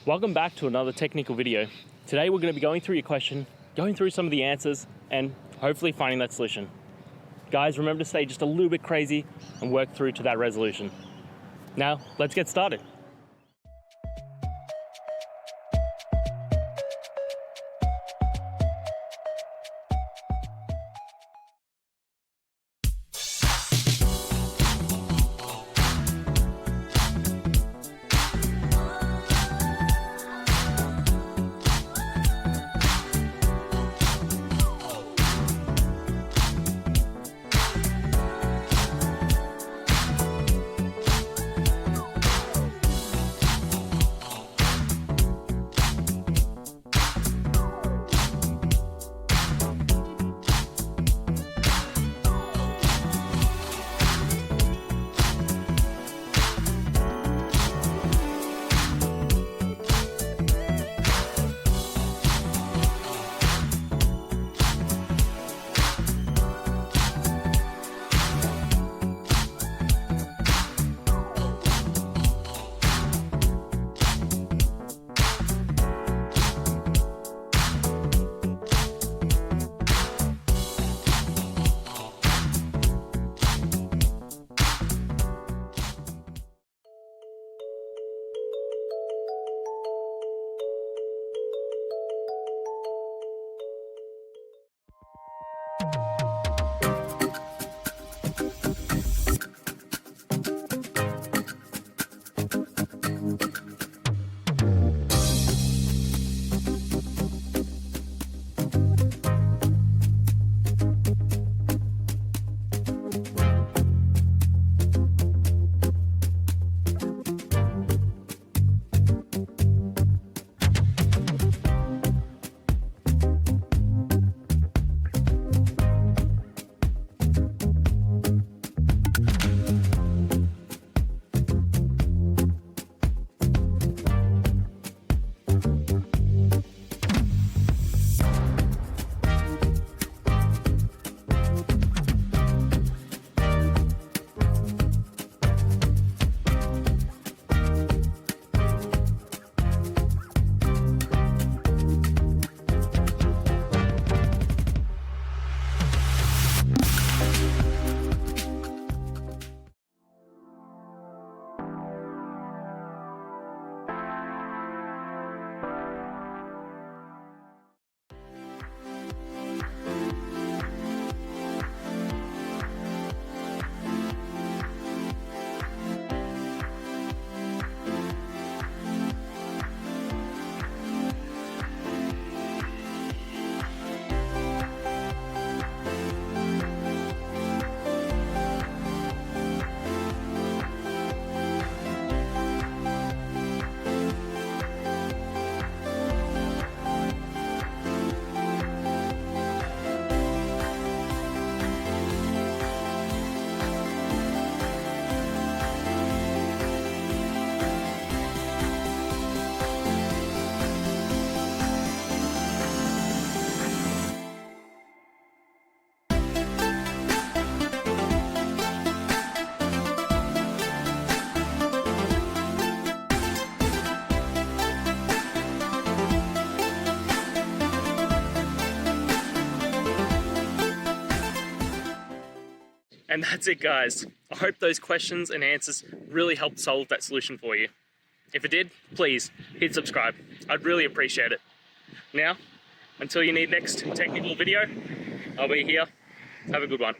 Welcome back to another technical video. Today we're going to be going through your question, going through some of the answers, and hopefully finding that solution. Guys, remember to stay just a little bit crazy and work through to that resolution. Now, let's get started. And that's it, guys. I hope those questions and answers really helped solve that solution for you. If it did, please hit subscribe. I'd really appreciate it. Now, until you need next technical video, I'll be here. Have a good one.